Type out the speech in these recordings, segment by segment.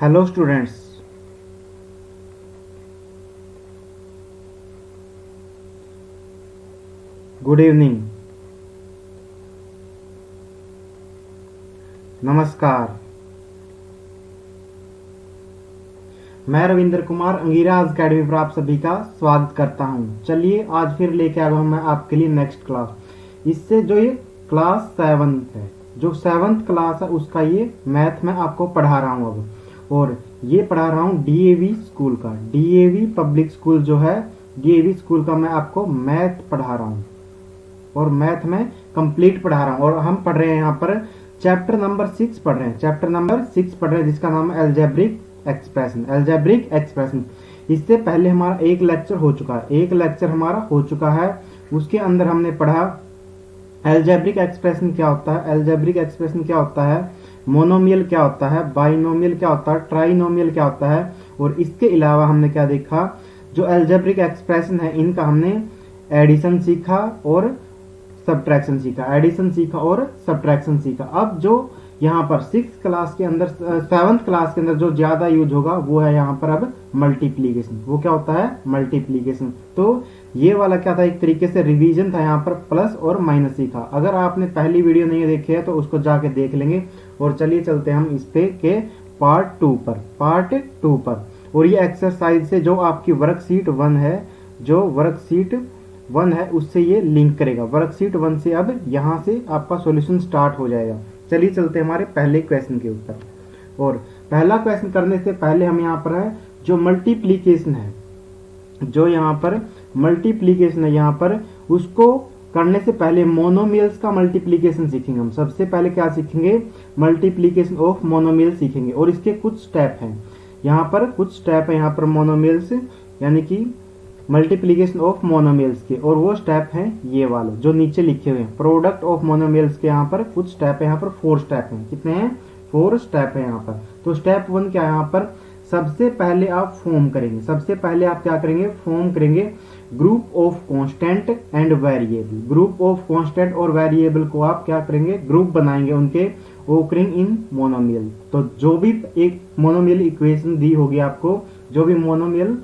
Hello students, good evening, नमस्कार। मैं Ravindra Kumar अंगीराज academy पर आप सभी का स्वागत करता हूं। चलिए आज फिर लेके आया हूं मैं आपके लिए नेक्स्ट क्लास। इससे जो ये क्लास 7 है, जो 7th क्लास है, उसका ये मैथ में आपको पढ़ा रहा हूं अब। और ये पढ़ा रहा हूं डीएवी स्कूल का, डीएवी पब्लिक स्कूल जो है, डीएवी स्कूल का मैं आपको मैथ पढ़ा रहा हूं और मैथ में कंप्लीट पढ़ा रहा हूं। और हम पढ़ रहे हैं यहाँ पर चैप्टर नंबर 6 पढ़ रहे हैं, चैप्टर नंबर 6 पढ़ रहे हैं, जिसका नाम है एल्जेब्रिक एक्सप्रेशन, एल्जेब्रिक एक्सप्रेशन। इससे पहले हमारा एक लेक्चर हो चुका है, एक लेक्चर हमारा हो चुका है। उसके अंदर हमने पढ़ा एल्जेब्रिक एक्सप्रेशन क्या होता है, एल्जेब्रिक एक्सप्रेशन क्या होता है, मोनोमियल क्या होता है, बाइनोमियल क्या होता है, ट्राइनोमियल क्या होता है। और इसके अलावा हमने क्या देखा, जो एल्जेब्रिक एक्सप्रेशन है इनका हमने एडिशन सीखा और सब्ट्रैक्शन सीखा, एडिशन सीखा और सब्ट्रैक्शन सीखा। अब जो यहाँ पर 6th क्लास के अंदर, 7th क्लास के अंदर जो ज्यादा यूज होगा वो है यहाँ पर अब मल्टीप्लीकेशन। वो क्या होता है, मल्टीप्लीकेशन। तो ये वाला क्या था, एक तरीके से रिवीजन था, यहाँ पर प्लस और माइनस सीखा। अगर आपने पहली वीडियो नहीं देखी है तो उसको जाके देख लेंगे। और चलिए चलते हैं हम इस पे के पार्ट 2 पर, पार्ट 2 पर। और ये एक्सरसाइज से जो आपकी वर्कशीट 1 है, जो वर्कशीट 1 है उससे ये लिंक करेगा। वर्कशीट 1 से अब यहाँ से आपका सॉल्यूशन स्टार्ट हो जाएगा। चलिए चलते हैं हमारे पहले क्वेश्चन के ऊपर। और पहला क्वेश्चन करने से पहले हम यहाँ पर है जो मल्टीप्लीकेशन है, जो यहाँ पर मल्टीप्लीकेशन है, यहाँ पर उसको करने से पहले मोनोमियल्स का मल्टीप्लीकेशन सीखेंगे हम। सबसे पहले क्या सीखेंगे, मल्टीप्लीकेशन ऑफ मोनोमियल सीखेंगे। और इसके कुछ स्टेप हैं, यहाँ पर कुछ स्टेप है, यहाँ पर मोनोमियल्स यानी कि मल्टीप्लीकेशन ऑफ मोनोमियल्स के। और वो स्टेप हैं ये वाले जो नीचे लिखे हुए हैं, प्रोडक्ट ऑफ मोनोमियल्स के। यहाँ पर कुछ स्टेप है, यहाँ पर 4 स्टेप हैं। कितने हैं, 4 स्टेप है यहाँ पर। तो स्टेप 1 क्या है, यहाँ पर सबसे पहले आप फॉर्म करेंगे, सबसे पहले आप क्या करेंगे, फॉर्म करेंगे group of constant and variable. Group of constant और वेरिएबल को आप क्या करेंगे, ग्रुप बनाएंगे उनके ओकरिंग इन मोनोमियल। तो जो भी एक मोनोमियल इक्वेशन दी होगी आपको, जो भी मोनोमियल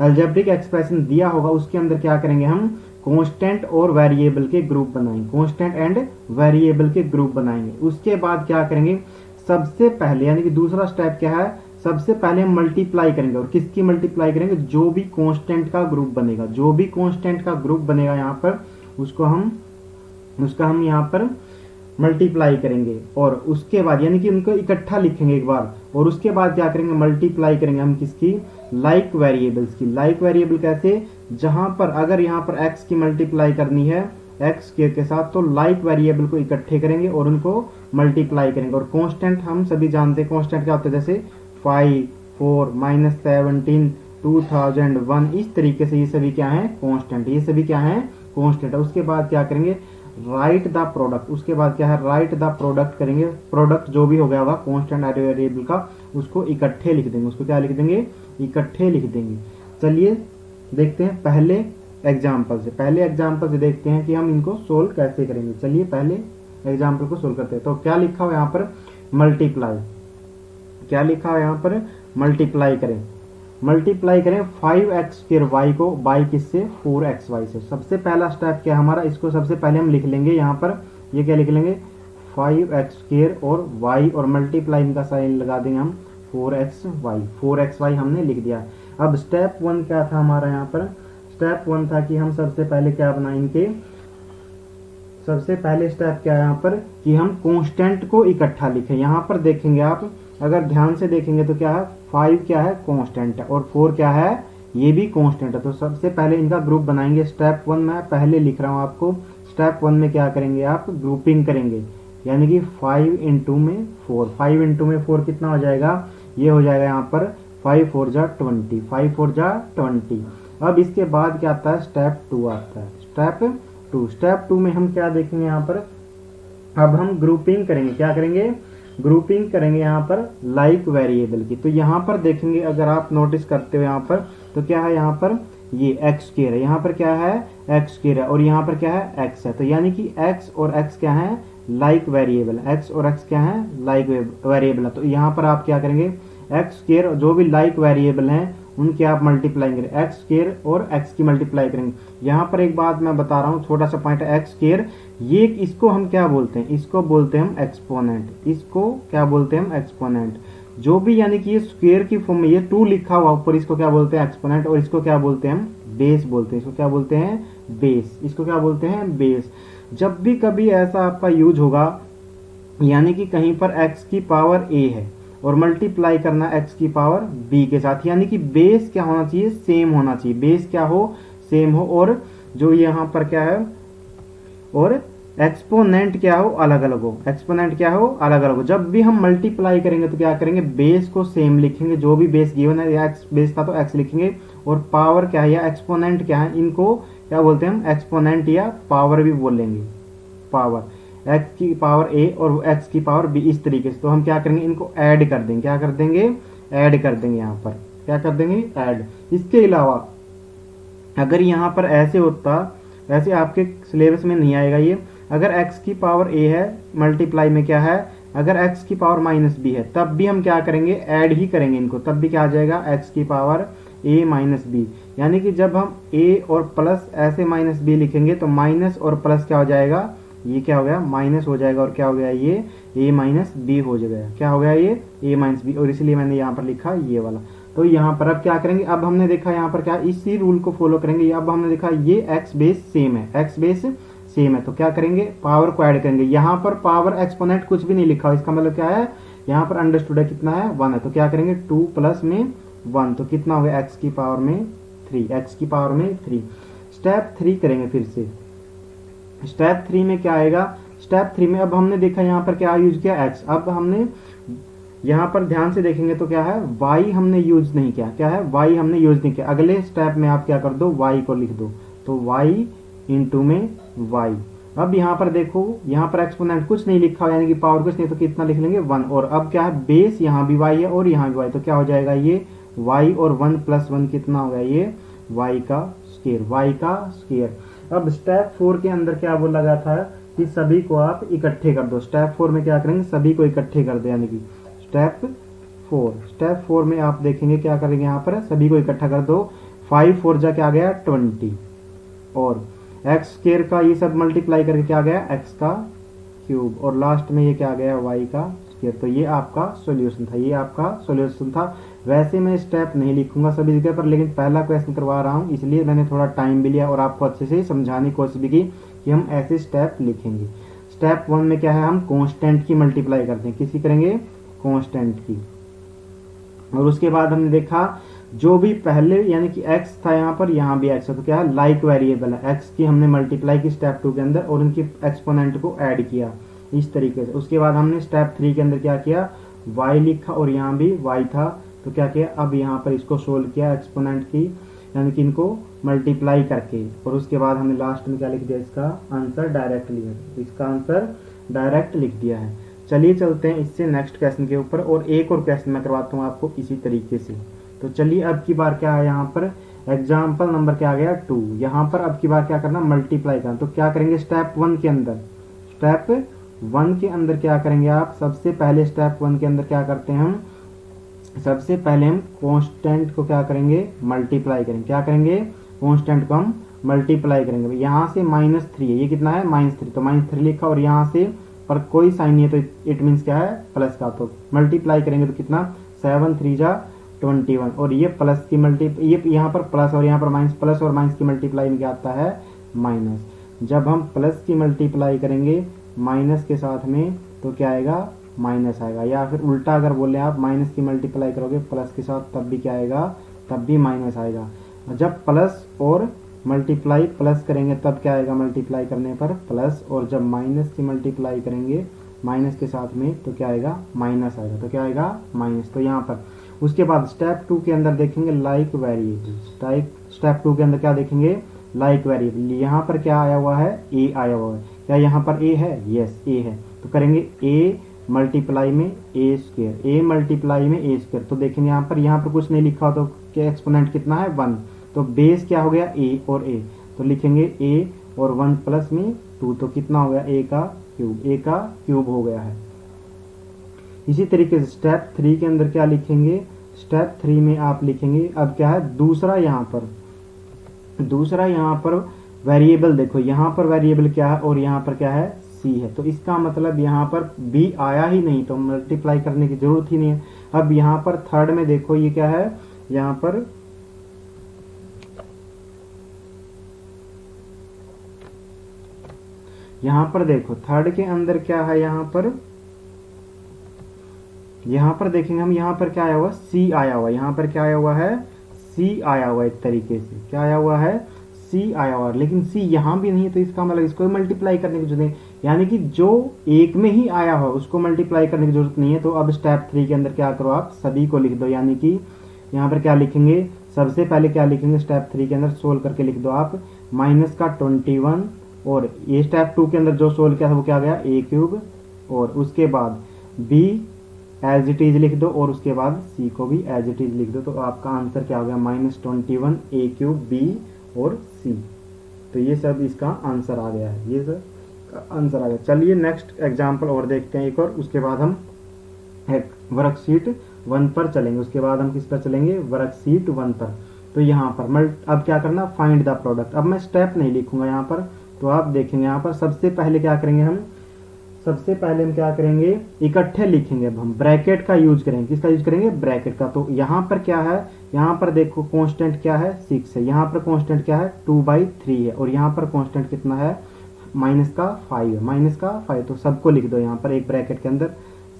एल्जेब्रिक एक्सप्रेशन दिया होगा, उसके अंदर क्या करेंगे हम, कांस्टेंट और वेरिएबल के ग्रुप बनाएंगे, कांस्टेंट एंड वेरिएबल के ग्रुप बनाएंगे। उसके बाद क्या करेंगे, सबसे पहले यानी कि दूसरा स्टेप क्या है, सबसे पहले हम मल्टीप्लाई करेंगे। और किसकी मल्टीप्लाई करेंगे, जो भी कांस्टेंट का ग्रुप बनेगा, जो भी कांस्टेंट का ग्रुप बनेगा यहाँ पर उसका हम यहाँ पर मल्टीप्लाई करेंगे। और उसके बाद यानी कि उनको इकट्ठा लिखेंगे एक बार। और उसके बाद क्या करेंगे, मल्टीप्लाई करेंगे हम किसकी, लाइक वेरिएबल्स की। लाइक वेरिएबल कैसे, जहां पर अगर यहाँ पर x की मल्टीप्लाई करनी है x के साथ, तो लाइक वेरिएबल को इकट्ठे करेंगे और उनको मल्टीप्लाई करेंगे। और कांस्टेंट हम सभी जानते हैं, कांस्टेंट क्या होता है, जैसे 5, 4, -17, 2001, इस तरीके से ये सभी क्या है, कांस्टेंट। ये सभी क्या है, कांस्टेंट है। उसके बाद क्या करेंगे, राइट द प्रोडक्ट। उसके बाद क्या है, राइट द प्रोडक्ट करेंगे। प्रोडक्ट जो भी हो गया होगा कांस्टेंट और वेरिएबल का, उसको इकट्ठे लिख देंगे। उसको क्या लिख देंगे, इकट्ठे लिख देंगे। चलिए देखते हैं पहले एग्जाम्पल से, पहले एग्जाम्पल से देखते हैं कि हम इनको सोल्व कैसे करेंगे। चलिए पहले एग्जाम्पल को सोल्व करते हैं। तो क्या लिखा हुआ यहाँ पर, मल्टीप्लाई। क्या लिखा हुआ यहाँ पर, मल्टीप्लाई करें, मल्टीप्लाई करें 5x² y को बाई किससे, 4xy से। सबसे पहला स्टेप क्या हमारा, इसको सबसे पहले हम लिख लेंगे यहाँ पर, ये क्या लिख लेंगे, 5x² और y, और मल्टीप्लाई इनका साइन लगा देंगे हम 4xy, 4xy हमने लिख दिया। अब स्टेप 1 क्या था हमारा, यहाँ पर स्टेप 1 था कि हम सबसे पहले क्या बनाएंगे, सबसे पहले स्टेप क्या है यहाँ पर, कि हम कांस्टेंट को इकट्ठा लिखें। यहाँ पर देखेंगे आप, अगर ध्यान से देखेंगे तो क्या है, 5 क्या है, कांस्टेंट है, और 4 क्या है, ये भी कांस्टेंट है। तो सबसे पहले इनका ग्रुप बनाएंगे। स्टेप 1 मैं पहले लिख रहा हूँ आपको। स्टेप 1 में क्या करेंगे आप, ग्रुपिंग करेंगे, यानी कि 5 × में 4, 5 × में 4 कितना हो जाएगा, ये हो जाएगा यहाँ पर 5 4 जा 20, 5 4 जा 20। अब इसके बाद क्या आता है, स्टेप 2 आता है, स्टेप 2। स्टेप 2 में हम क्या देखेंगे यहाँ पर, अब हम ग्रुपिंग करेंगे। क्या करेंगे, ग्रुपिंग करेंगे यहाँ पर लाइक वेरिएबल की। तो यहाँ पर देखेंगे, अगर आप नोटिस करते हो यहाँ पर, तो क्या है यहाँ पर, ये x² है, यहाँ पर क्या है, x² है, और यहाँ पर क्या है, x है। तो यानी कि x और x क्या है, लाइक वेरिएबल, x और x क्या है, लाइक वेरिएबल है। तो यहाँ पर आप क्या करेंगे, एक्स स्क्वायर जो भी लाइक वेरिएबल हैं उनके आप मल्टीप्लाई करें, एक्स स्क्वायर और एक्स की मल्टीप्लाई करेंगे। यहाँ पर एक बात मैं बता रहा हूँ, छोटा सा पॉइंट है, एक्स स्क्वायर ये इसको हम क्या बोलते हैं, इसको बोलते हैं हम एक्सपोनेंट, इसको क्या बोलते हैं हम एक्सपोनेंट। जो भी यानी कि ये स्क्वायर की फॉर्म में ये 2 लिखा हुआ ऊपर, इसको क्या बोलते हैं एक्सपोनेंट, और इसको क्या बोलते हैं हम बेस बोलते हैं, इसको क्या बोलते हैं बेस, इसको क्या बोलते हैं बेस। जब भी कभी ऐसा आपका यूज होगा यानी कि कहीं पर x की पावर a है और मल्टीप्लाई करना x की पावर b के साथ, यानी कि बेस क्या होना चाहिए, सेम होना चाहिए, बेस क्या हो, सेम हो, और जो यहाँ पर क्या है, और एक्सपोनेंट क्या हो, अलग अलग हो, एक्सपोनेंट क्या हो, अलग अलग हो। जब भी हम मल्टीप्लाई करेंगे तो क्या करेंगे, बेस को सेम लिखेंगे, जो भी बेस गिवन है, या एक्स बेस था तो एक्स लिखेंगे, और पावर क्या है या एक्सपोनेंट क्या है, इनको क्या बोलते हैं हम एक्सपोनेंट या पावर भी बोलेंगे, पावर एक्स की पावर ए और एक्स की पावर बी, इस तरीके से। तो हम क्या करेंगे, इनको ऐड कर देंगे, क्या कर देंगे, ऐड कर देंगे, यहाँ पर क्या कर देंगे, ऐड। इसके अलावा अगर यहाँ पर ऐसे होता, वैसे आपके सिलेबस में नहीं आएगा ये, अगर x की पावर a है मल्टीप्लाई में क्या है, अगर x की पावर माइनस b है तब भी हम क्या करेंगे, ऐड ही करेंगे इनको, तब भी क्या आ जाएगा x की पावर a माइनस बी। यानी कि जब हम a और प्लस ऐसे माइनस b लिखेंगे तो माइनस और प्लस क्या हो जाएगा, ये क्या हो गया, माइनस हो जाएगा, और क्या हो गया ये a माइनस बी हो जाएगा, क्या हो गया ये a माइनस बी, और इसलिए मैंने यहाँ पर लिखा ये वाला। तो यहाँ पर अब क्या करेंगे, अब हमने देखा यहाँ पर क्या, इसी रूल को फॉलो करेंगे। अब हमने देखा ये एक्स बेस सेम है, एक्स बेस सेम है, तो क्या करेंगे, पावर को ऐड करेंगे। यहाँ पर पावर एक्सपोनेंट कुछ भी नहीं लिखा, इसका मतलब क्या है, यहाँ पर अंडरस्टूड है कितना है, 1 है, तो क्या करेंगे 2 प्लस में 1, तो कितना हो गया एक्स की पावर में 3, एक्स की पावर में 3। स्टेप 3 करेंगे फिर से, स्टेप 3 में क्या आएगा, स्टेप 3 में अब हमने देखा यहाँ पर क्या यूज किया, एक्स। अब हमने यहाँ पर ध्यान से देखेंगे तो क्या है, y हमने यूज नहीं किया, क्या है, y हमने यूज नहीं किया। अगले स्टेप में आप क्या कर दो, y को लिख दो, तो y इंटू में y। अब यहाँ पर देखो, यहाँ पर एक्सपोनेंट कुछ नहीं लिखा, यानी कि पावर कुछ नहीं, तो कितना लिख लेंगे 1, और अब क्या है, बेस यहाँ भी y है और यहाँ भी y, तो क्या हो जाएगा ये y और 1 प्लस 1 कितना हो गया, ये y का स्क्वायर, y का स्क्वायर। अब स्टेप 4 के अंदर क्या बोला गया था कि सभी को आप इकट्ठे कर दो। स्टेप 4 में क्या करेंगे, सभी को इकट्ठे कर दो, यानी कि स्टेप 4 में आप देखेंगे क्या करेंगे, यहाँ पर सभी को इकट्ठा कर दो, 5 4 जा क्या आ गया 20, और एक्स स्क्वायर का ये सब मल्टीप्लाई करके क्या आ गया, एक्स का क्यूब, और लास्ट में ये क्या आ गया, वाई का स्क्वायर। तो ये आपका सॉल्यूशन था, ये आपका सॉल्यूशन था। वैसे मैं स्टेप नहीं लिखूंगा सभी जगह पर, लेकिन पहला क्वेश्चन करवा रहा हूँ इसलिए मैंने थोड़ा टाइम भी लिया और आपको अच्छे से समझाने की कोशिश भी की कि हम ऐसे स्टेप लिखेंगे। स्टेप 1 में क्या है, हम कॉन्स्टेंट की मल्टीप्लाई करते हैं, किसी करेंगे, कांस्टेंट की। और उसके बाद हमने देखा जो भी पहले यानी कि x था यहाँ पर, यहाँ भी x है, तो क्या है, लाइक वेरिएबल है, x की हमने मल्टीप्लाई की स्टेप 2 के अंदर और उनकी एक्सपोनेंट को ऐड किया इस तरीके से। उसके बाद हमने स्टेप 3 के अंदर क्या किया, y लिखा और यहाँ भी y था, तो क्या किया, अब यहाँ पर इसको सोल्व किया एक्सपोनेंट की, यानी कि इनको मल्टीप्लाई करके, और उसके बाद हमने लास्ट में क्या लिख दिया, इसका आंसर डायरेक्ट लिया, इसका आंसर डायरेक्ट लिख दिया है। चलिए चलते हैं इससे नेक्स्ट क्वेश्चन के ऊपर, और एक और क्वेश्चन मैं करवाता हूँ आपको इसी तरीके से। तो चलिए अब की बार क्या है, यहाँ पर एग्जाम्पल नंबर क्या आ गया 2, यहाँ पर अब की बार क्या करना, मल्टीप्लाई करना। तो क्या करेंगे स्टेप 1 के अंदर, स्टेप 1 के अंदर क्या करेंगे आप, सबसे पहले स्टेप 1 के अंदर क्या करते हैं हम, सबसे पहले हम कांस्टेंट को क्या करेंगे, मल्टीप्लाई करेंगे, क्या करेंगे, कांस्टेंट को हम मल्टीप्लाई करेंगे। यहाँ से -3 है, ये कितना है -3, तो -3 लिखा, और यहाँ से पर कोई साइन नहीं है तो इट मीन्स क्या है, प्लस का, तो मल्टीप्लाई करेंगे तो कितना 7 3 जा 21, और ये प्लस की ये यहाँ पर प्लस और यहाँ पर माइनस, प्लस और माइनस की मल्टीप्लाई में क्या आता है, माइनस। जब हम प्लस की मल्टीप्लाई करेंगे माइनस के साथ में तो क्या आएगा, माइनस आएगा, या फिर उल्टा अगर बोले आप माइनस की मल्टीप्लाई करोगे प्लस के साथ तब भी क्या आएगा, तब भी माइनस आएगा। जब प्लस और मल्टीप्लाई प्लस करेंगे तब क्या आएगा, मल्टीप्लाई करने पर प्लस, और जब माइनस की मल्टीप्लाई करेंगे माइनस के साथ में तो क्या आएगा, माइनस आएगा, तो क्या आएगा, माइनस। तो यहाँ पर उसके बाद स्टेप 2 के अंदर देखेंगे लाइक वेरिएबल, स्टेप 2 के अंदर क्या देखेंगे, लाइक वेरिएबल। यहाँ पर क्या आया हुआ है, ए आया हुआ है, क्या यहाँ पर ए है, यस ए है, तो करेंगे ए मल्टीप्लाई में ए स्क्वायर, ए मल्टीप्लाई में ए स्क्वायर। तो देखेंगे यहाँ पर कुछ नहीं लिखा हो तो क्या एक्सपोनेंट कितना है 1, तो बेस क्या हो गया a और a, तो लिखेंगे a और 1 प्लस में 2, तो कितना हो गया a का क्यूब हो गया है। इसी तरीके से स्टेप 3 के अंदर क्या लिखेंगे, स्टेप 3 में आप लिखेंगे अब क्या है, दूसरा यहाँ पर वेरिएबल देखो, यहाँ पर वेरिएबल क्या है और यहाँ पर क्या है, सी है। तो इसका मतलब यहाँ पर बी आया ही नहीं, तो मल्टीप्लाई करने की जरूरत ही नहीं है। अब यहाँ पर थर्ड में देखो ये क्या है, यहाँ पर देखो थर्ड के अंदर क्या है, यहाँ पर देखेंगे हम, यहाँ पर क्या आया हुआ, सी आया हुआ, यहाँ पर क्या आया हुआ है, सी आया हुआ। एक तरीके से क्या आया हुआ है, सी आया हुआ, लेकिन सी यहाँ भी नहीं है, तो इसका मतलब इसको मल्टीप्लाई करने की जरूरत नहीं, यानी कि जो एक में ही आया हो उसको मल्टीप्लाई करने की जरूरत नहीं है। तो अब स्टेप 3 के अंदर क्या करो, आप सभी को लिख दो, यानी कि यहाँ पर क्या लिखेंगे, सबसे पहले क्या लिखेंगे, स्टेप 3 के अंदर सोल्व करके लिख दो आप माइनस का 21, और ये स्टेप 2 के अंदर जो सोल्व किया था वो क्या गया, ए क्यूब, और उसके बाद बी एज इट इज लिख दो, और उसके बाद सी को भी एज इट इज लिख दो। तो आपका आंसर क्या हो गया, -21 ए क्यूब बी और सी। तो ये सब इसका आंसर आ गया है, ये सब आंसर आ गया। चलिए नेक्स्ट एग्जाम्पल और देखते हैं एक और, उसके बाद हम वर्कशीट 1 पर चलेंगे। उसके बाद हम किस पर चलेंगे, वर्कशीट 1 पर। तो यहाँ पर अब क्या करना, फाइंड द प्रोडक्ट। अब मैं स्टेप नहीं लिखूंगा यहाँ पर, तो आप देखेंगे यहाँ पर सबसे पहले क्या करेंगे हम, सबसे पहले हम क्या करेंगे, इकट्ठे लिखेंगे। अब हम ब्रैकेट का यूज करेंगे, किसका यूज करेंगे, ब्रैकेट का। तो यहाँ पर क्या है, यहाँ पर देखो कांस्टेंट क्या है, 6 है, यहाँ पर कांस्टेंट क्या है, 2/3 है, और यहाँ पर कांस्टेंट कितना है, माइनस का 5 है, माइनस का 5। तो सबको लिख दो यहाँ पर एक ब्रैकेट के अंदर,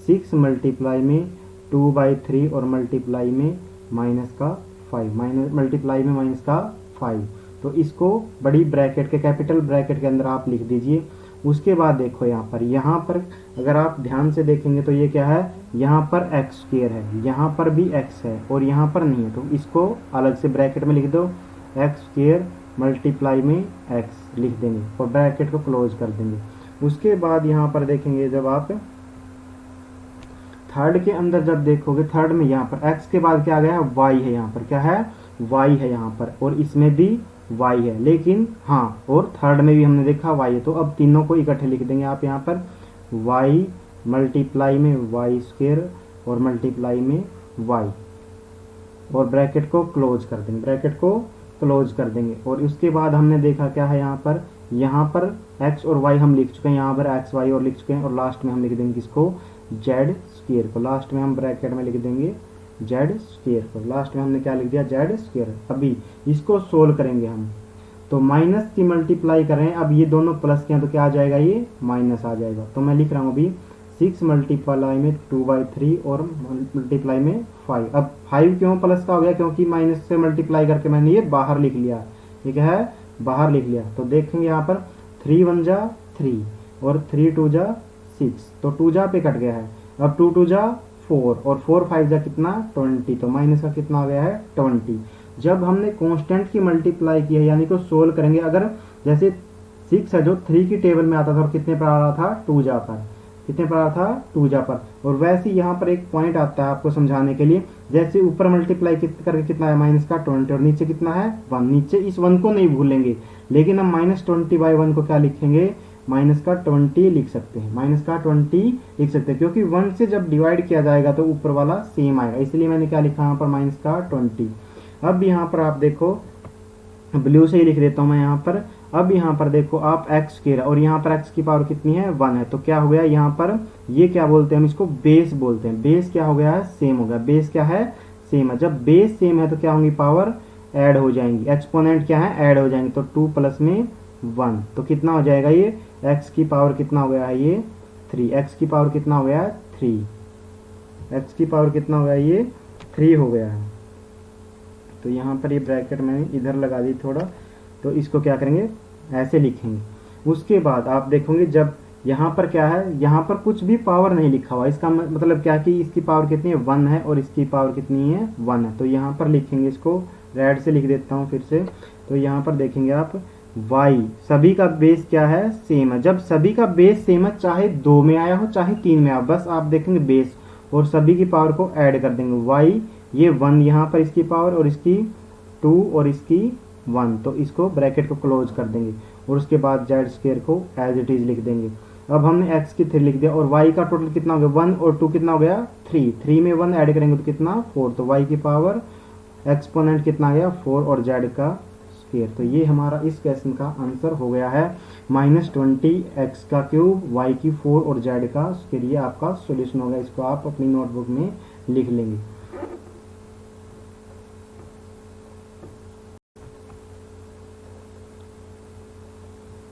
6 मल्टीप्लाई में 2/3 और मल्टीप्लाई में माइनस का 5, मल्टीप्लाई में माइनस का 5। तो इसको बड़ी ब्रैकेट के, कैपिटल ब्रैकेट के अंदर आप लिख दीजिए। उसके बाद देखो यहाँ पर अगर आप ध्यान से देखेंगे तो ये क्या है, यहाँ पर एक्स स्क्वायर है, यहाँ पर भी एक्स है और यहाँ पर नहीं है, तो इसको अलग से ब्रैकेट में लिख दो, एक्स स्क्वायर मल्टीप्लाई में एक्स लिख देंगे और ब्रैकेट को क्लोज कर देंगे। उसके बाद यहाँ पर देखेंगे, जब आप थर्ड के अंदर जब देखोगे, थर्ड में यहाँ पर एक्स के बाद क्या आ गया, वाई है, यहाँ पर क्या है, वाई है यहाँ पर, और इसमें भी y है, लेकिन हाँ, और थर्ड में भी हमने देखा y है। तो अब तीनों को इकट्ठे लिख देंगे आप यहाँ पर, y मल्टीप्लाई में y स्क्वायर और मल्टीप्लाई में y, और ब्रैकेट को क्लोज कर देंगे, ब्रैकेट को क्लोज कर देंगे। और उसके बाद हमने देखा क्या है, यहाँ पर x और y हम लिख चुके हैं, यहाँ पर x y और लिख चुके हैं, और लास्ट में हम लिख देंगे किसको, z स्क्वायर को, लास्ट में हम ब्रैकेट में लिख देंगे जेड स्क्वायर को, लास्ट में हमने क्या लिख दिया, जेड स्क्वायर। अभी इसको सोल्व करेंगे हम, तो माइनस की मल्टीप्लाई कर रहे हैं, अब ये दोनों प्लस के हैं तो क्या आ जाएगा, ये माइनस आ जाएगा। तो मैं लिख रहा हूँ अभी 6 मल्टीप्लाई में 2/3 और मल्टीप्लाई में 5। अब 5 क्यों प्लस का हो गया, क्योंकि माइनस से मल्टीप्लाई करके मैंने ये बाहर लिख लिया, ठीक है, बाहर लिख लिया। तो देखेंगे यहाँ पर 3 1 जा 3 और 3 2 जा 6, तो 2 जा पे कट गया है। अब 2 2 जा 4 और 4 5 जा कितना, 20, तो माइनस का कितना आ गया है, 20। जब हमने कांस्टेंट की मल्टीप्लाई की है, यानी कि सोल्व करेंगे, अगर जैसे 6 है जो 3 की टेबल में आता था और कितने पर आ रहा था, 2 जा पर, कितने पर आ रहा था, 2 जा पर। और वैसे यहाँ पर एक पॉइंट आता है आपको समझाने के लिए, जैसे ऊपर मल्टीप्लाई करके कितना है, माइनस का 20, और नीचे कितना है, 1। नीचे इस 1 को नहीं भूलेंगे, लेकिन हम -20/1 को क्या लिखेंगे, माइनस का 20 लिख सकते हैं, माइनस का 20 लिख सकते हैं, क्योंकि 1 से जब डिवाइड किया जाएगा तो ऊपर वाला सेम आएगा, इसलिए मैंने क्या लिखा यहाँ पर, माइनस का 20। अब यहाँ पर आप देखो, ब्लू से ही लिख देता हूँ मैं यहाँ पर। अब यहाँ पर देखो आप x स्क्वायर, और यहाँ पर x की पावर कितनी है, 1 है, तो क्या हो गया यहाँ पर, ये क्या बोलते हैं हम इसको, बेस बोलते हैं। बेस क्या हो गया है, सेम हो गया, बेस क्या है, सेम है। जब बेस सेम है तो क्या होंगी, पावर ऐड हो जाएंगी, एक्सपोनेंट क्या है, ऐड हो जाएंगे। तो 2 प्लस में 1, तो कितना हो जाएगा, ये x की पावर कितना हो गया है, ये 3, x की पावर कितना हो गया है, 3, x की पावर कितना हो गया, ये 3 हो गया है। तो यहाँ पर ये ब्रैकेट मैंने इधर लगा दी थोड़ा, तो इसको क्या करेंगे, ऐसे लिखेंगे। उसके बाद आप देखोगे जब यहाँ पर क्या है, यहाँ पर कुछ भी पावर नहीं लिखा हुआ, इसका मतलब क्या कि इसकी पावर कितनी है, 1 है, और इसकी पावर कितनी है, 1 है। तो यहाँ पर लिखेंगे, इसको रेड से लिख देता हूँ फिर से। तो यहाँ पर देखेंगे आप, y सभी का बेस क्या है, सेम है। जब सभी का बेस सेम है, चाहे 2 में आया हो चाहे 3 में आया, बस आप देखेंगे बेस और सभी की पावर को ऐड कर देंगे। y ये 1 यहाँ पर इसकी पावर, और इसकी 2 और इसकी 1, तो इसको ब्रैकेट को क्लोज कर देंगे, और उसके बाद जेड स्क्वायर को एज इट इज लिख देंगे। अब हमने x की 3 लिख दिया और y का टोटल कितना हो गया 1 और 2 कितना हो गया 3, 3 में 1 ऐड करेंगे तो कितना 4, तो y की पावर एक्सपोनेंट कितना आ गया 4 और z का स्क्वायर। तो ये हमारा इस क्वेश्चन का आंसर हो गया है -20 x का क्यूब y की 4 और z का स्क्वायर। ये आपका सॉल्यूशन होगा, इसको आप अपनी नोटबुक में लिख लेंगे।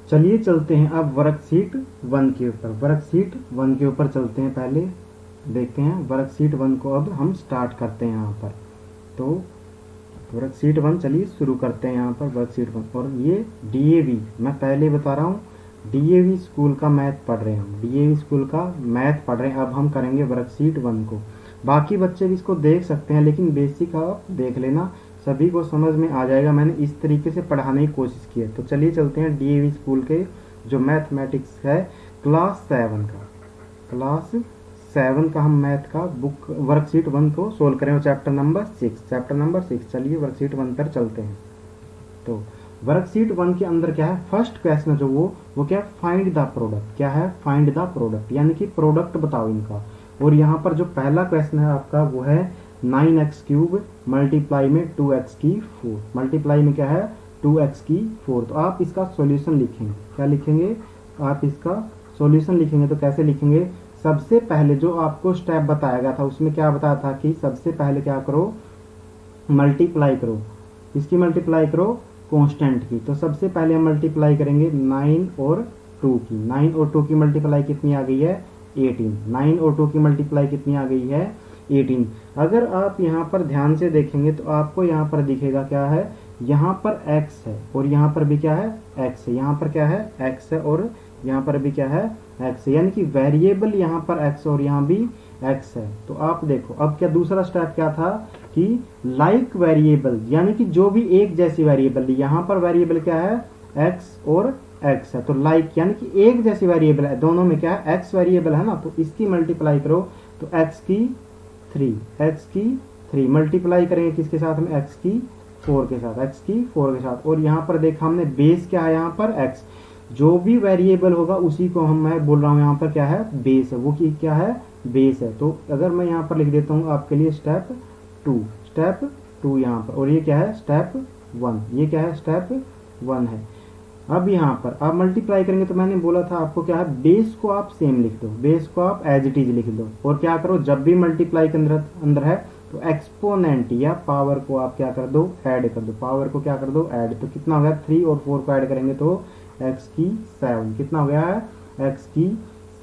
चलिए चलते हैं अब वर्कशीट 1 के ऊपर। वर्कशीट 1 के ऊपर चलते हैं, पहले देखते हैं वर्कशीट 1 को अब हम स्टार्ट करते हैं यहाँ पर। तो वर्कशीट 1 चलिए शुरू करते हैं यहाँ पर वर्कशीट 1। और ये डीएवी, मैं पहले बता रहा हूँ डीएवी स्कूल का मैथ पढ़ रहे हैं, डीएवी स्कूल का मैथ पढ़ रहे हैं। अब हम करेंगे वर्कशीट 1 को। बाकी बच्चे भी इसको देख सकते हैं, लेकिन बेसिक आप देख लेना, सभी को समझ में आ जाएगा। मैंने इस तरीके से पढ़ाने की कोशिश की है। तो चलिए चलते हैं डीएवी स्कूल के जो मैथमेटिक्स है क्लास 7 का, क्लास 7 का हम मैथ का बुक वर्कशीट 1 को सोल्व करें, चैप्टर नंबर 6। चलिए वर्कशीट 1 पर चलते हैं। तो वर्कशीट 1 के अंदर क्या है, फर्स्ट क्वेश्चन जो वो क्या है, फाइंड द प्रोडक्ट। क्या है, फाइंड द प्रोडक्ट, यानी कि प्रोडक्ट बताओ इनका। और यहाँ पर जो पहला क्वेश्चन है आपका वो है 9x क्यूब मल्टीप्लाई में 2x की 4, मल्टीप्लाई में क्या है 2x की 4। तो आप इसका सॉल्यूशन लिखेंगे, क्या लिखेंगे, आप इसका सॉल्यूशन लिखेंगे। तो कैसे लिखेंगे, सबसे पहले जो आपको स्टेप बताया गया था उसमें क्या बताया था कि सबसे पहले क्या करो, मल्टीप्लाई करो, इसकी मल्टीप्लाई करो कांस्टेंट की। तो सबसे पहले हम मल्टीप्लाई करेंगे 9 और 2 की। 9 और 2 की मल्टीप्लाई कितनी आ गई है 18। 9 और 2 की मल्टीप्लाई कितनी आ गई है 18। अगर आप यहाँ पर ध्यान से देखेंगे तो आपको यहाँ पर दिखेगा क्या है, यहाँ पर x है और यहाँ पर भी क्या है x है, यहाँ पर क्या है x है और यहाँ पर भी क्या है x है, यानी कि वेरिएबल यहाँ पर x और यहाँ भी x है। तो आप देखो अब क्या दूसरा स्टेप क्या था कि लाइक वेरिएबल, यानी कि जो भी एक जैसी वेरिएबल, यहाँ पर वेरिएबल क्या है x और x है, तो लाइक यानी कि एक जैसी वेरिएबल है, दोनों में क्या है x वेरिएबल है ना, तो इसकी मल्टीप्लाई करो तो x की 3 मल्टीप्लाई करेंगे किसके साथ में x की 4 के साथ, x की 4 के साथ। और यहाँ पर देखा हमने बेस क्या है यहाँ पर x, जो भी वेरिएबल होगा उसी को मैं बोल रहा हूँ यहाँ पर क्या है बेस है, वो की क्या है बेस है। तो अगर मैं यहाँ पर लिख देता हूँ आपके लिए स्टेप 2 यहाँ पर, और ये क्या है स्टेप 1, ये क्या है स्टेप 1 है। अब यहाँ पर आप मल्टीप्लाई करेंगे तो मैंने बोला था आपको क्या है, बेस को आप सेम लिख दो, बेस को आप एज इट इज लिख दो। और क्या करो, जब भी मल्टीप्लाई के अंदर है तो एक्सपोनेंट या पावर को आप क्या कर दो ऐड कर दो, पावर को क्या कर दो ऐड। तो कितना हो गया 3 और 4 को ऐड करेंगे तो x की 7, कितना हो गया है x की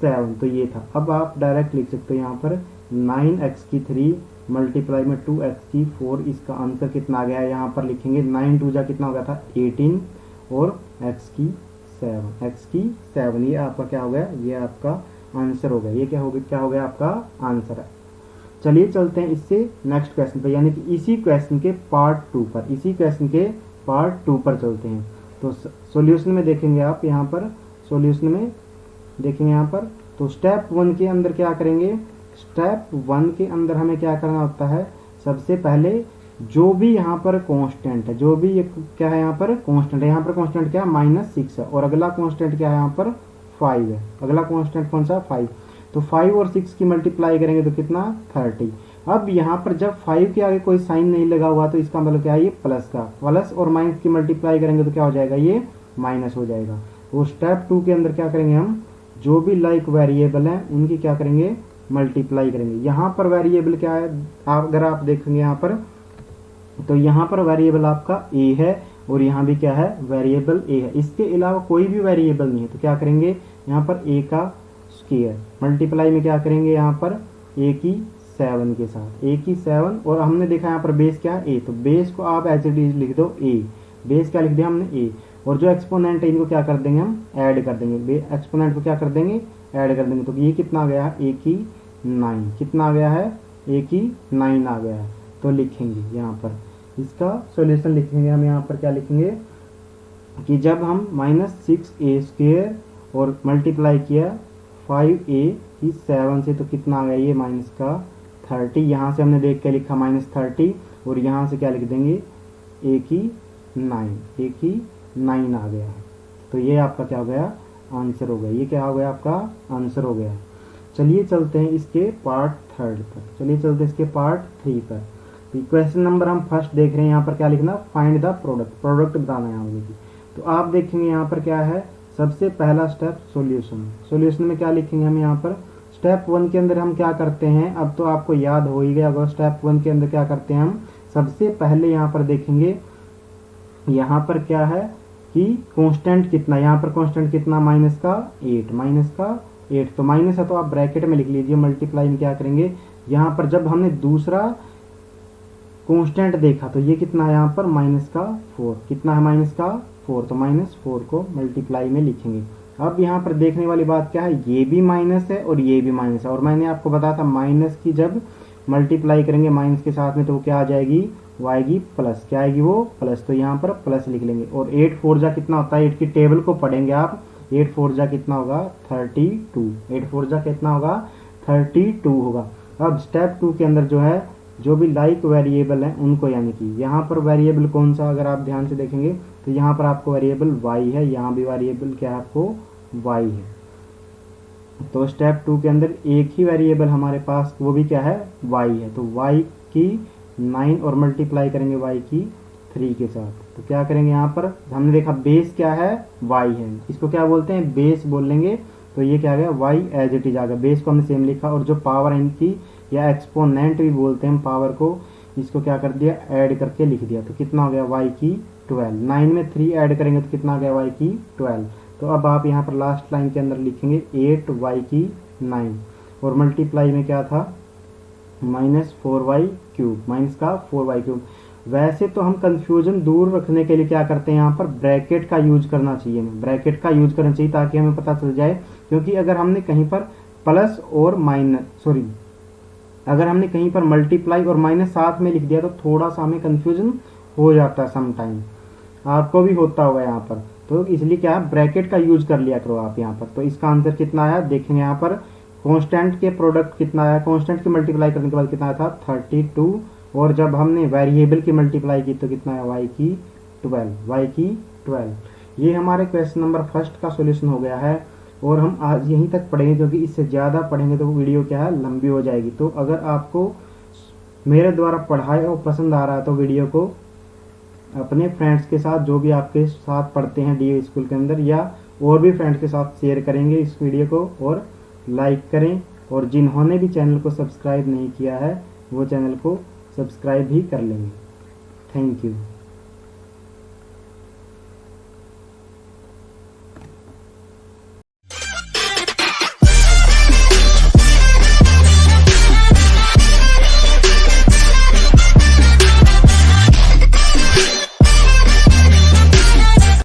7। तो ये था। अब आप डायरेक्ट लिख सकते हो यहाँ पर 9x की 3 मल्टीप्लाई में 2x की 4, इसका आंसर कितना आ गया है यहाँ पर लिखेंगे 9 2 जा कितना हो गया था 18 और x की 7, ये आपका क्या हो गया, ये आपका आंसर हो गया। ये क्या हो गया आपका आंसर है। चलिए चलते हैं इससे नेक्स्ट क्वेश्चन पर, यानी कि इसी क्वेश्चन के पार्ट 2 पर चलते हैं। तो सॉल्यूशन में देखेंगे आप यहाँ पर, सॉल्यूशन में देखेंगे यहाँ पर, तो स्टेप 1 के अंदर क्या करेंगे, स्टेप 1 के अंदर हमें क्या करना होता है, सबसे पहले जो भी यहाँ पर कांस्टेंट है, जो भी ये क्या है यहाँ पर कांस्टेंट है, यहाँ पर कांस्टेंट क्या है -6 है और अगला कांस्टेंट क्या है यहाँ पर 5 है, अगला कांस्टेंट कौन सा 5। तो 5 और 6 की मल्टीप्लाई करेंगे तो कितना 30। अब यहाँ पर जब 5 के आगे कोई साइन नहीं लगा हुआ तो इसका मतलब क्या है, ये प्लस का, प्लस और माइनस की मल्टीप्लाई करेंगे तो क्या हो जाएगा, ये माइनस हो जाएगा। तो स्टेप 2 के अंदर क्या करेंगे हम, जो भी लाइक वेरिएबल है उनकी क्या करेंगे मल्टीप्लाई करेंगे। यहाँ पर वेरिएबल क्या है, अगर आप देखेंगे यहाँ पर, तो यहाँ पर वेरिएबल आपका a है और यहाँ भी क्या है वेरिएबल a है, इसके अलावा कोई भी वेरिएबल नहीं है। तो क्या करेंगे यहाँ पर a का स्क्वायर मल्टीप्लाई में क्या करेंगे यहाँ पर a की 7 के साथ, a की 7। और हमने देखा यहाँ पर बेस क्या है a, तो बेस को आप एज इट इज लिख दो a, बेस क्या लिख दिया हमने a। और जो एक्सपोनेंट है इनको क्या कर देंगे हम ऐड कर देंगे, एक्सपोनेंट को क्या कर देंगे ऐड कर देंगे। तो ये कितना आ गया है a की 9, कितना आ गया है a की 9 आ गया है। तो लिखेंगे यहाँ पर इसका सॉल्यूशन लिखेंगे हम, यहाँ पर क्या लिखेंगे कि जब हम -6a² और मल्टीप्लाई किया 5a की 7 से तो कितना आ गया ये माइनस का 30, यहाँ से हमने देख के लिखा -30 और यहाँ से क्या लिख देंगे a की 9 आ गया है। तो ये आपका क्या हो गया आंसर हो गया। ये क्या हो गया आपका आंसर हो गया। चलिए चलते हैं इसके पार्ट थर्ड पर, चलिए चलते हैं इसके पार्ट 3 पर। क्वेश्चन नंबर हम फर्स्ट देख रहे हैं, यहाँ पर क्या लिखना, फाइंड द प्रोडक्ट, प्रोडक्ट बताना है हमें। तो आप देखेंगे यहाँ पर क्या है, सबसे पहला स्टेप सॉल्यूशन। सॉल्यूशन में क्या लिखेंगे हम यहाँ पर, स्टेप 1 के अंदर हम क्या करते हैं, अब तो आपको याद हो ही गया होगा। स्टेप 1 के अंदर क्या करते हैं हम, सबसे पहले यहाँ पर देखेंगे, यहाँ पर क्या है कि कांस्टेंट कितना, यहाँ पर कांस्टेंट कितना, माइनस का 8, तो माइनस है तो आप ब्रैकेट में लिख लीजिए। मल्टीप्लाई में क्या करेंगे, यहाँ पर जब हमने दूसरा कांस्टेंट देखा तो ये कितना है यहाँ पर, माइनस का 4, कितना है माइनस का 4, तो माइनस 4 को मल्टीप्लाई में लिखेंगे। अब यहाँ पर देखने वाली बात क्या है, ये भी माइनस है और ये भी माइनस है, और मैंने आपको बताया था माइनस की जब मल्टीप्लाई करेंगे माइनस के साथ में तो क्या आ जाएगी, वो आएगी प्लस, क्या आएगी वो प्लस, तो यहाँ पर प्लस लिख लेंगे। और 8 4 जा कितना होता है, 8 की टेबल को पढ़ेंगे आप, 8 4 जा कितना होगा 32, 8 4 जा कितना होगा 32 होगा। अब स्टेप 2 के अंदर जो है, जो भी लाइक वेरिएबल है उनको, यानी कि यहाँ पर वेरिएबल कौन सा, अगर आप ध्यान से देखेंगे तो यहाँ पर आपको वेरिएबल y है, यहाँ भी वेरिएबल क्या है आपको y है। तो स्टेप 2 के अंदर एक ही वेरिएबल हमारे पास, वो भी क्या है y है, तो y की 9 और मल्टीप्लाई करेंगे y की 3 के साथ, तो क्या करेंगे यहाँ पर, हमने देखा बेस क्या है y है, इसको क्या बोलते हैं बेस बोल लेंगे। तो ये क्या आ गया y एज इट इज आ गया, बेस को हमने सेम लिखा, और जो पावर इनकी या एक्सपोनेंट भी बोलते हैं पावर को, इसको क्या कर दिया ऐड करके लिख दिया, तो कितना हो गया y की 12, 9 में 3 ऐड करेंगे तो कितना आ गया y की 12। तो अब आप यहाँ पर लास्ट लाइन के अंदर लिखेंगे 8y की 9, और मल्टीप्लाई में क्या था माइनस 4y क्यूब, माइनस का 4y क्यूब। वैसे तो हम कंफ्यूजन दूर रखने के लिए क्या करते हैं, यहाँ पर ब्रैकेट का यूज करना चाहिए, ब्रैकेट का यूज करना चाहिए ताकि हमें पता चल जाए, क्योंकि अगर हमने कहीं पर प्लस और माइनस अगर हमने कहीं पर मल्टीप्लाई और माइनस साथ में लिख दिया तो थोड़ा सा हमें कंफ्यूजन हो जाता है समटाइम, आपको भी होता होगा यहाँ पर। तो इसलिए क्या है, ब्रैकेट का यूज कर लिया करो आप यहाँ पर। तो इसका आंसर कितना आया देखेंगे, यहाँ पर कांस्टेंट के प्रोडक्ट कितना आया, कांस्टेंट की मल्टीप्लाई करने के बाद कितना आया था 32, और जब हमने वेरिएबल की मल्टीप्लाई की तो कितना आया y की 12। ये हमारे क्वेश्चन नंबर फर्स्ट का सॉल्यूशन हो गया है, और हम आज यहीं तक पढ़ेंगे क्योंकि इससे ज़्यादा पढ़ेंगे तो वीडियो क्या है लंबी हो जाएगी। तो अगर आपको मेरे द्वारा पढ़ाया और पसंद आ रहा है तो वीडियो को अपने फ्रेंड्स के साथ, जो भी आपके साथ पढ़ते हैं डीओ स्कूल के अंदर, या और भी फ्रेंड्स के साथ शेयर करेंगे इस वीडियो को, और लाइक करें, और जिन्होंने भी चैनल को सब्सक्राइब नहीं किया है वो चैनल को सब्सक्राइब भी कर लेंगे। Thank you.